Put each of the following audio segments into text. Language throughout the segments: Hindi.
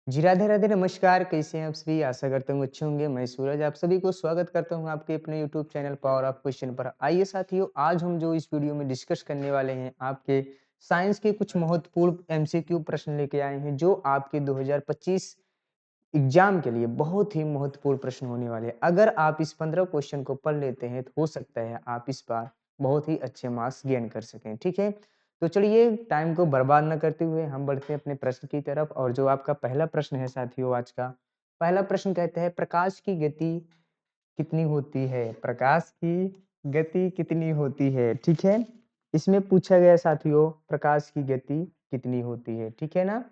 जी राधे राधे नमस्कार, कैसे हैं आप सभी? आशा करता हूँ अच्छे होंगे। मैं सूरज आप सभी को स्वागत करता हूँ आपके अपने YouTube channel power of question पर। आइए साथियों, आज हम जो इस वीडियो में डिस्कस करने वाले हैं, आपके साइंस के कुछ महत्वपूर्ण एमसीक्यू प्रश्न लेके आए हैं, जो आपके 2025 एग्जाम के लिए बहुत ही महत्वपूर्ण प्रश्न होने वाले हैं। अगर आप इस 15 क्वेश्चन को पढ़ लेते हैं, तो हो सकता है आप इस बार बहुत ही अच्छे मार्क्स गेन कर सकें, ठीक है? तो चलिए टाइम को बर्बाद ना करते हुए हम बढ़ते हैं अपने प्रश्न की तरफ और जो आपका पहला प्रश्न है साथियों आज का, पहला प्रश्न कहता है प्रकाश की गति कितनी होती है? प्रकाश की गति कितनी होती है? ठीक है? इसमें पूछा गया साथियों प्रकाश की गति कितनी होती है? ठीक है ना?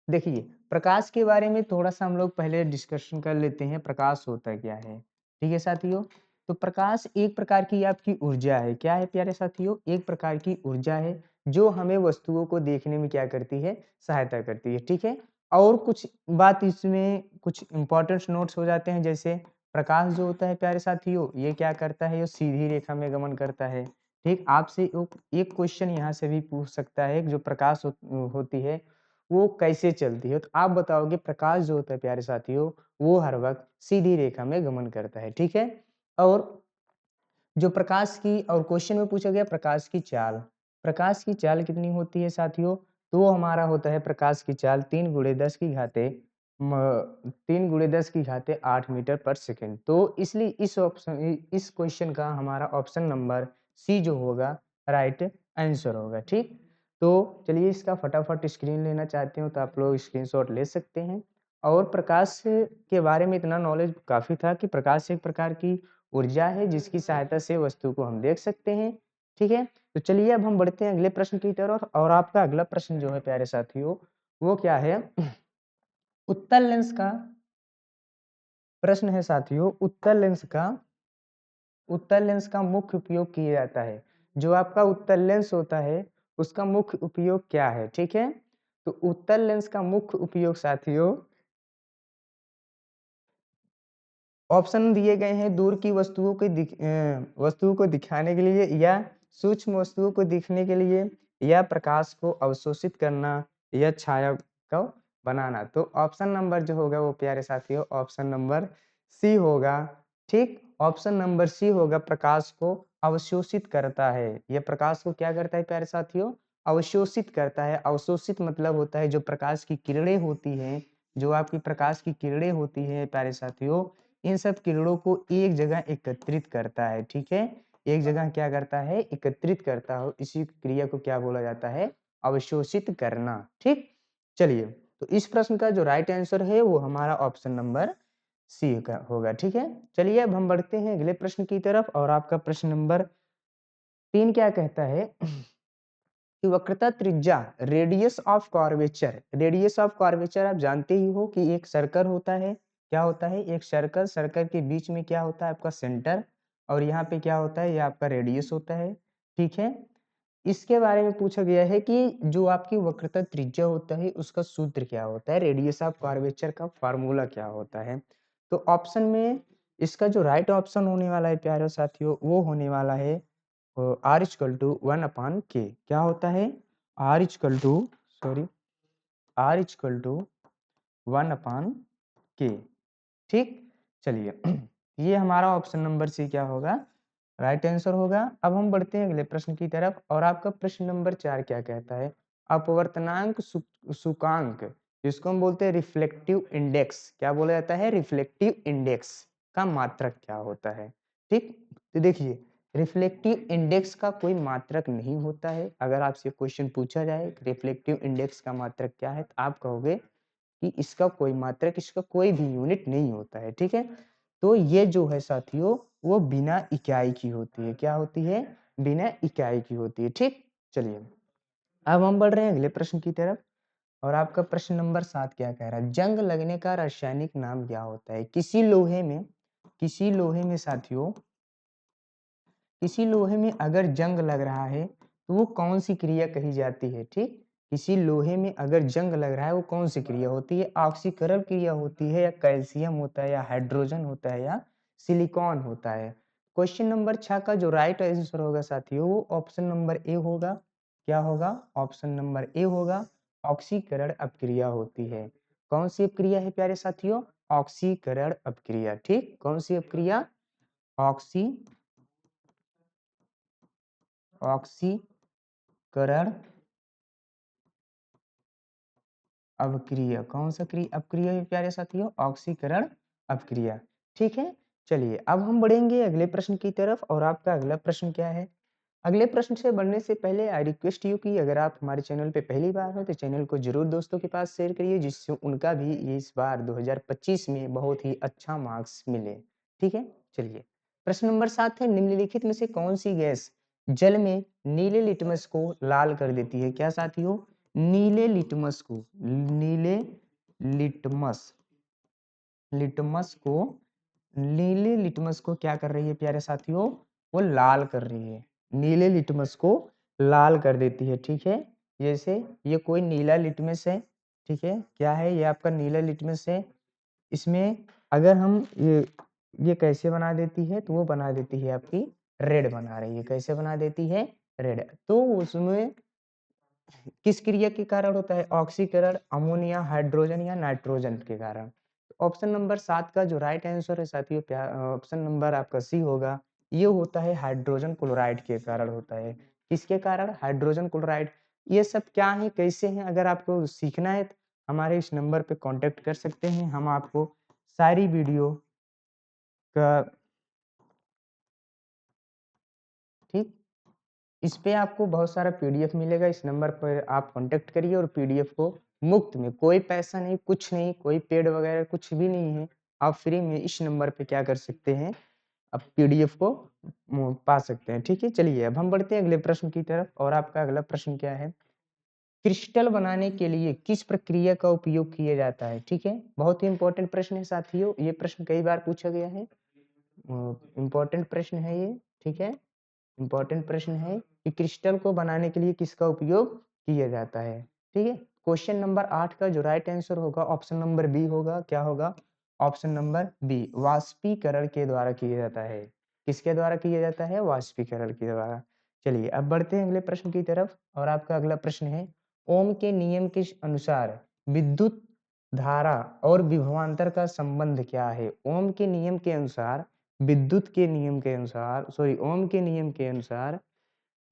देखिए, प्रकाश के बारे में थोड़ा-सा हम लोग पहले डिस्कशन कर लेते हैं, प्रकाश होता क्या है? ठीक है साथियों? तो प्रकाश एक प्रकार की आपकी ऊर्जा है, क्या है प्यारे साथियों? एक प्रकार की ऊर्जा है, जो हमें वस्तुओं को देखने में क्या करती है? सहायता करती है, ठीक है? और कुछ बात इसमें कुछ इम्पोर्टेंट नोट्स हो जाते हैं, जैसे प्रकाश जो होता है प्यारे साथियों, ये क्या करता है? ये सीधी रेखा में गमन करता है, ठीक? आपसे एक क्वेश्चन यहाँ से भी पूछ सकता है, जो प्रकाश होती है, वो कैसे चलती है? तो आप बताओगे प्रकाश जो होता है प्यारे साथियों, वो हर वक़्त सीधी रेखा में गमन करता है, ठीक है? और जो प्रकाश की और क्वेश्चन में पूछा गया प्रकाश की चाल, प्रकाश की चाल कितनी होती है साथियों? तो वो हमारा होता है प्रकाश की चाल 3 गुणे 10 की घाते 3 गुणे 10 की घाते 8 मीटर पर सेकंड। तो इसलिए इस क्वेश्चन का हमारा ऑप्शन नंबर सी जो होगा राइट आंसर होगा, ठीक? तो चलिए इसका फटाफट स्क्रीन लेना चाहते हो तो आप लोग स्क्रीनशॉट ले सकते हैं। और प्रकाश के बारे में इतना नॉलेज काफ़ी था कि प्रकाश एक प्रकार की ऊर्जा है जिसकी सहायता से वस्तु को हम देख सकते हैं, ठीक है? तो चलिए अब हम बढ़ते हैं अगले प्रश्न की तरफ और आपका अगला प्रश्न जो है प्यारे साथियों, वो क्या है? उत्तल लेंस का प्रश्न है साथियों, उत्तल लेंस का मुख्य उपयोग किया जाता है। जो आपका उत्तल लेंस होता है, उसका मुख्य उपयोग क्या है, ठीक है? तो उत्तल लेंस का मुख्य उपयोग साथियों ऑप्शन दिए गए हैं दूर की वस्तुओं को दिखाने के लिए या सूक्ष्म वस्तुओं को दिखने के लिए या प्रकाश को अवशोषित करना या छाया को बनाना। तो ऑप्शन नंबर जो होगा वो प्यारे साथियों ऑप्शन नंबर सी होगा, ठीक? ऑप्शन नंबर सी होगा प्रकाश को अवशोषित करता है। यह प्रकाश को क्या करता है प्यारे साथियों? अवशोषित करता है। अवशोषित मतलब होता है जो प्रकाश की किरणें होती हैं, जो आपकी प्रकाश की किरणें होती हैं प्यारे साथियों, इन सब किरणों को एक जगह एकत्रित करता है, ठीक है? एक जगह क्या करता है? एकत्रित करता हो, इसी क्रिया को क्या बोला जाता है? अवशोषित करना, ठीक? चलिए, तो इस प्रश्न का जो राइट आंसर है वो हमारा ऑप्शन नंबर सी का होगा, ठीक है? चलिए अब हम बढ़ते हैं अगले प्रश्न की तरफ और आपका प्रश्न नंबर 3 क्या कहता है? कि वक्रता त्रिज्या रेडियस ऑफ कर्वेचर आप जानते ही हो कि एक सर्कल होता है, क्या होता है? एक सर्कल, सर्कल के बीच में क्या होता है? आपका सेंटर और यहाँ पे क्या होता है? ये आपका रेडियस होता है, ठीक है? इसके बारे में पूछा गया है कि जो आपकी वक्रता त्रिज्या होता है उसका सूत्र क्या होता है? रेडियस ऑफ कर्वेचर का फार्मूला क्या होता है? तो ऑप्शन में इसका जो राइट ऑप्शन होने वाला है प्यारे साथियों, वो होने वाला है आर इक्वल टू 1 अपॉन के। क्या होता है? R equal to sorry r equal to 1 upon k, ठीक? चलिए ये हमारा ऑप्शन नंबर सी क्या होगा? राइट आंसर होगा। अब हम बढ़ते हैं अगले प्रश्न की तरफ और आपका प्रश्न नंबर 4 क्या कहता है? अपवर्तनांक सूचकांक जिसको हम बोलते हैं रिफ्लेक्टिव इंडेक्स, क्या बोला जाता है? रिफ्लेक्टिव इंडेक्स का मात्रक क्या होता है, ठीक? तो देखिए रिफ्लेक्टिव इंडेक्स का कोई मात्रक नहीं होता है। अगर आपसे क्वेश्चन पूछा जाए रिफ्लेक्टिव इंडेक्स का मात्रक क्या है, तो आप कहोगे कि इसका कोई मात्रक, इसका कोई भी यूनिट नहीं होता है, ठीक है? तो ये जो है साथियों वो बिना इकाई की होती है। क्या होती है? बिना इकाई की होती है, ठीक? चलिए अब हम बढ़ रहे हैं अगले प्रश्न की तरफ और आपका प्रश्न नंबर 7 क्या कह रहा है? जंग लगने का रासायनिक नाम क्या होता है? किसी लोहे में साथियों, किसी लोहे में अगर जंग लग रहा है तो वो कौन सी क्रिया कही जाती है, ठीक? किसी लोहे में अगर जंग लग रहा है वो कौन सी क्रिया होती है? ऑक्सीकरण क्रिया होती है या कैल्शियम होता है या हाइड्रोजन होता है या सिलिकॉन होता है? क्वेश्चन नंबर 6 का जो राइट आंसर होगा साथियों वो ऑप्शन नंबर ए होगा। क्या होगा? ऑप्शन नंबर ए होगा, ऑक्सीकरण अपक्रिया होती है। कौन सी अपक्रिया है प्यारे साथियों? ऑक्सीकरण अपक्रिया। ठीक, कौन सी अपक्रिया? ऑक्सीकरण अवक्रिया। कौन सा अपक्रिया है प्यारे साथियों? ऑक्सीकरण अपक्रिया। ठीक है, चलिए अब हम बढ़ेंगे अगले प्रश्न की तरफ। और आपका अगला प्रश्न क्या है? अगले प्रश्न से बढ़ने से पहले आई रिक्वेस्ट यू कि अगर आप हमारे चैनल पे पहली बार हो तो चैनल को जरूर दोस्तों के पास शेयर करिए, जिससे उनका भी इस बार 2025 में बहुत ही अच्छा मार्क्स मिले। ठीक है, चलिए प्रश्न नंबर 7 है, निम्नलिखित में से कौन सी गैस जल में नीले लिटमस को लाल कर देती है? क्या साथियों? नीले लिटमस को, नीले लिटमस लिटमस को नीले लिटमस को क्या कर रही है प्यारे साथियों? वो लाल कर रही है। नीले लिटमस को लाल कर देती है। ठीक है, जैसे ये कोई नीला लिटमस है। ठीक है, क्या है ये? आपका नीला लिटमस है। इसमें अगर हम ये कैसे बना देती है? तो वो बना देती है आपकी रेड बना रही है। कैसे बना देती है? रेड। तो उसमें किस क्रिया के कारण होता है? ऑक्सीकरण, अमोनिया, हाइड्रोजन या नाइट्रोजन के कारण। ऑप्शन नंबर 7 का जो राइट आंसर है साथियों, ऑप्शन नंबर आपका सी होगा। ये होता है हाइड्रोजन क्लोराइड के कारण होता है। किसके कारण? Hydrogen chloride. ये सब क्या है, कैसे हैं, अगर आपको सीखना है तो हमारे इस नंबर पे कांटेक्ट कर सकते हैं। हम आपको सारी वीडियो का, ठीक, इस पे आपको बहुत सारा पीडीएफ मिलेगा। इस नंबर पर आप कांटेक्ट करिए और पीडीएफ को मुफ्त में, कोई पैसा नहीं, कुछ नहीं, कोई पेड वगैरह कुछ भी नहीं है। आप फ्री में इस नंबर पे क्या कर सकते हैं? आप पीडीएफ को पा सकते हैं। ठीक है, चलिए अब हम बढ़ते हैं अगले प्रश्न की तरफ। और आपका अगला प्रश्न क्या है? क्रिस्टल बनाने के लिए किस प्रक्रिया का उपयोग किया जाता है? ठीक है, बहुत ही इंपॉर्टेंट प्रश्न है साथियों। ये प्रश्न कई बार पूछा गया है, इंपॉर्टेंट प्रश्न है ये। ठीक है, इंपॉर्टेंट प्रश्न है कि क्रिस्टल को बनाने के लिए किसका उपयोग किया जाता है। ठीक है, क्वेश्चन नंबर 8 का जो राइट आंसर होगा ऑप्शन नंबर बी होगा। क्या होगा? ऑप्शन नंबर बी, वाष्पीकरण के द्वारा किया जाता है। किसके द्वारा किया जाता है? वाष्पीकरण के द्वारा। चलिए अब बढ़ते हैं अगले प्रश्न की तरफ। और आपका अगला प्रश्न है, ओम के नियम के अनुसार विद्युत धारा और विभवांतर का संबंध क्या है? ओम के नियम के अनुसार, विद्युत के नियम के अनुसार, सॉरी, ओम के नियम के अनुसार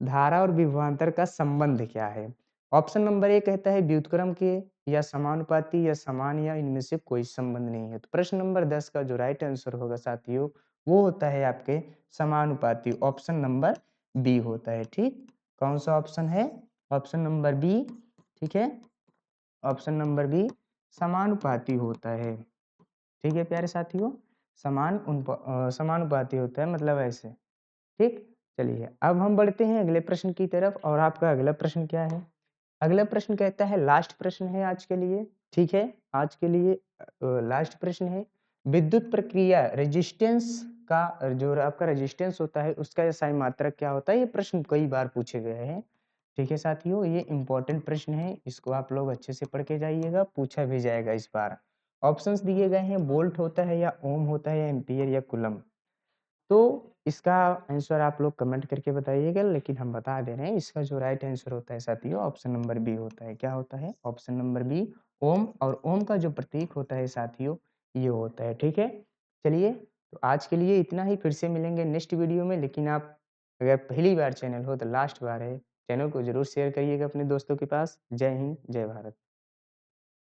धारा और विभवांतर का संबंध क्या है? ऑप्शन नंबर ए कहता है व्युत्क्रम के, या समानुपाती, या समान, या इनमें से कोई संबंध नहीं है। तो प्रश्न नंबर 10 का जो राइट आंसर होगा साथियों, वो होता है आपके समानुपाती। ऑप्शन नंबर बी होता है। ठीक, कौन सा ऑप्शन है? Option number B. ठीक है, ऑप्शन नंबर बी समानुपाती होता है। ठीक है प्यारे साथियों, समानुपाती होता है, मतलब ऐसे। ठीक, चलिए अब हम बढ़ते हैं अगले प्रश्न की तरफ। और आपका अगला प्रश्न क्या है? अगला प्रश्न कहता है, लास्ट प्रश्न है आज के लिए। ठीक है, आज के लिए लास्ट प्रश्न है, विद्युत प्रक्रिया रेजिस्टेंस का, जो आपका रेजिस्टेंस होता है उसका SI मात्रक क्या होता है? ये प्रश्न कई बार पूछे गए हैं। ठीक है साथियों, ये इंपॉर्टेंट प्रश्न है, इसको आप लोग अच्छे से पढ़ के जाइएगा, पूछा भी जाएगा इस बार। ऑप्शंस दिए गए हैं, वोल्ट होता है, या ओम होता है, या एम्पियर, या कूलम। तो इसका आंसर आप लोग कमेंट करके बताइएगा, लेकिन हम बता दे रहे हैं इसका जो राइट आंसर होता है साथियों, ऑप्शन नंबर बी होता है। क्या होता है? ऑप्शन नंबर बी, ओम। और ओम का जो प्रतीक होता है साथियों, ये होता है। ठीक है, चलिए तो आज के लिए इतना ही। फिर से मिलेंगे नेक्स्ट वीडियो में। लेकिन आप अगर पहली बार चैनल हो तो लास्ट बार है, चैनल को जरूर शेयर करिएगा अपने दोस्तों के पास। जय हिंद, जय भारत।